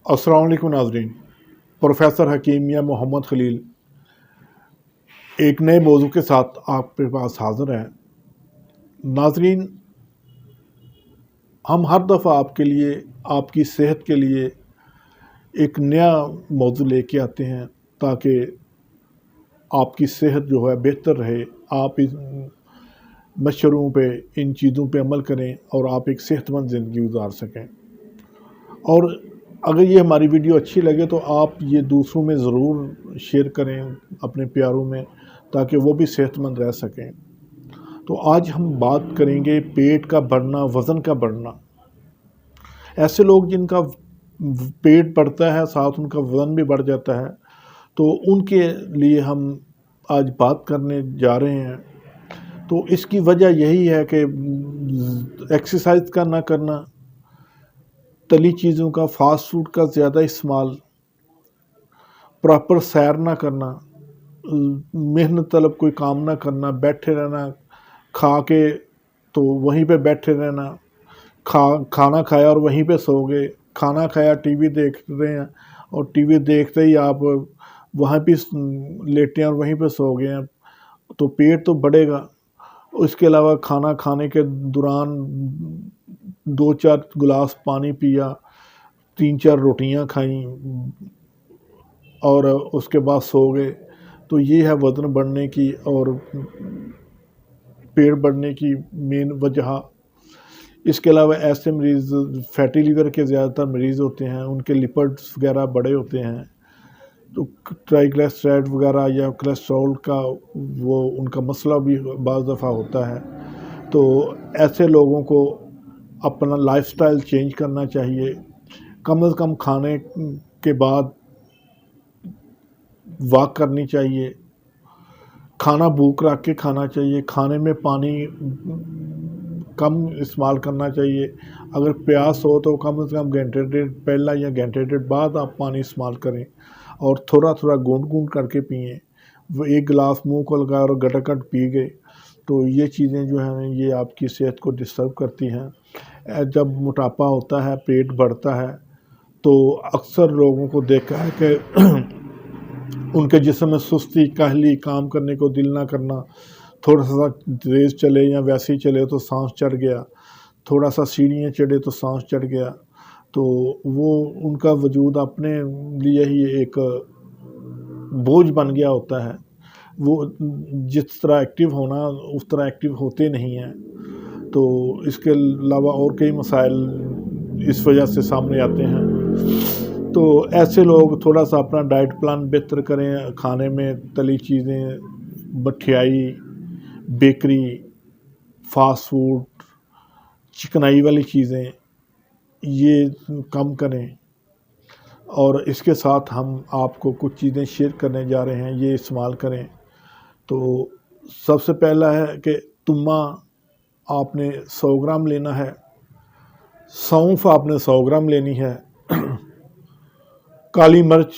अस्सलाम वालेकुम नाज़रीन। प्रोफेसर हकीम या मोहम्मद खलील एक नए मौजू के साथ आपके पास हाज़िर हैं। नाज़रीन, हम हर दफ़ा आपके लिए, आपकी सेहत के लिए एक नया मौजू लेके आते हैं ताकि आपकी सेहत जो है बेहतर रहे। आप इस मशवरों पे, इन चीज़ों पे अमल करें और आप एक सेहतमंद ज़िंदगी गुजार सकें। और अगर ये हमारी वीडियो अच्छी लगे तो आप ये दूसरों में ज़रूर शेयर करें, अपने प्यारों में, ताकि वो भी सेहतमंद रह सकें। तो आज हम बात करेंगे पेट का बढ़ना, वज़न का बढ़ना। ऐसे लोग जिनका पेट बढ़ता है, साथ उनका वज़न भी बढ़ जाता है, तो उनके लिए हम आज बात करने जा रहे हैं। तो इसकी वजह यही है कि एक्सरसाइज का ना करना, तली चीज़ों का, फास्ट फूड का ज़्यादा इस्तेमाल, प्रॉपर सैर ना करना, मेहनत तलब कोई काम ना करना, बैठे रहना, खा के तो वहीं पे बैठे रहना, खाना खाया और वहीं पे सो गए, खाना खाया टीवी देख रहे हैं और टीवी देखते ही आप वहाँ पे लेटे हैं और वहीं पे सो गए हैं, तो पेट तो बढ़ेगा। उसके अलावा खाना खाने के दौरान 2-4 गिलास पानी पिया, 3-4 रोटियां खाईं और उसके बाद सो गए, तो ये है वज़न बढ़ने की और पेट बढ़ने की मेन वजह। इसके अलावा ऐसे मरीज़, फैटी लीवर के ज़्यादातर मरीज़ होते हैं, उनके लिपिड्स वगैरह बड़े होते हैं, तो ट्राइग्लिसराइड वगैरह या कोलेस्ट्रॉल का वो उनका मसला भी बाज़ दफ़ा होता है। तो ऐसे लोगों को अपना लाइफस्टाइल चेंज करना चाहिए। कम से कम खाने के बाद वॉक करनी चाहिए, खाना भूख रख के खाना चाहिए, खाने में पानी कम इस्तेमाल करना चाहिए। अगर प्यास हो तो कम से कम घंटे डेढ़ पहला या घंटे डेढ़ बाद आप पानी इस्तेमाल करें और थोड़ा थोड़ा गूंद करके पिएँ। वो एक गिलास मुंह को लगाया और गटागट पी गए, तो ये चीज़ें जो हैं ये आपकी सेहत को डिस्टर्ब करती हैं। जब मोटापा होता है, पेट बढ़ता है, तो अक्सर लोगों को देखा है कि उनके जिस्म में सुस्ती, काहली, काम करने को दिल ना करना, थोड़ा सा तेज़ चले या वैसे ही चले तो सांस चढ़ गया, थोड़ा सा सीढ़ियाँ चढ़े तो सांस चढ़ गया, तो वो उनका वजूद अपने लिए ही एक बोझ बन गया होता है। वो जिस तरह एक्टिव होना उस तरह एक्टिव होते नहीं हैं। तो इसके अलावा और कई मसाइल इस वजह से सामने आते हैं। तो ऐसे लोग थोड़ा सा अपना डाइट प्लान बेहतर करें। खाने में तली चीज़ें, मठियाई, बेकरी, फास्ट फूड, चिकनाई वाली चीज़ें ये कम करें। और इसके साथ हम आपको कुछ चीज़ें शेयर करने जा रहे हैं, ये इस्तेमाल करें। तो सबसे पहला है कि तुम्मा आपने 100 ग्राम लेना है, सौंफ आपने 100 ग्राम लेनी है, काली मिर्च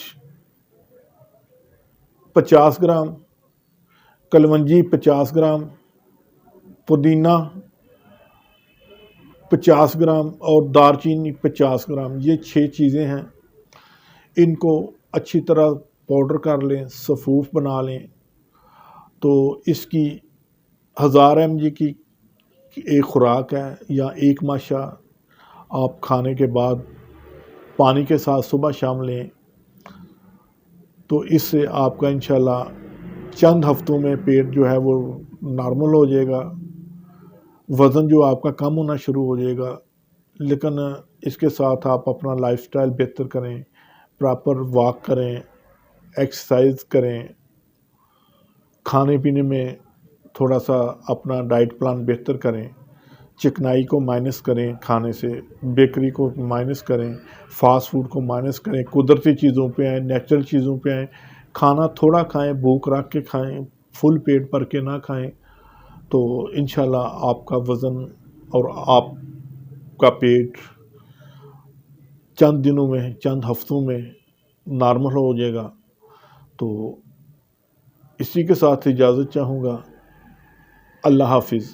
50 ग्राम, कलवंजी 50 ग्राम, पुदीना 50 ग्राम और दालचीनी 50 ग्राम। ये 6 चीज़ें हैं। इनको अच्छी तरह पाउडर कर लें, सफ़ूफ बना लें। तो इसकी 1000 mg की एक खुराक है, या एक माशा आप खाने के बाद पानी के साथ सुबह शाम लें। तो इससे आपका इंशाल्लाह चंद हफ्तों में पेट जो है वो नॉर्मल हो जाएगा, वज़न जो आपका कम होना शुरू हो जाएगा। लेकिन इसके साथ आप अपना लाइफस्टाइल बेहतर करें, प्रॉपर वॉक करें, एक्सरसाइज करें, खाने पीने में थोड़ा सा अपना डाइट प्लान बेहतर करें, चिकनाई को माइनस करें, खाने से बेकरी को माइनस करें, फास्ट फूड को माइनस करें, कुदरती चीज़ों पे आएँ, नेचुरल चीज़ों पे आएँ, खाना थोड़ा खाएं, भूख रख के खाएं, फुल पेट भर के ना खाएं। तो इंशाल्लाह आपका वज़न और आपका पेट चंद दिनों में, चंद हफ्तों में नॉर्मल हो जाएगा। तो इसी के साथ इजाज़त चाहूँगा। अल्लाह हाफिज़।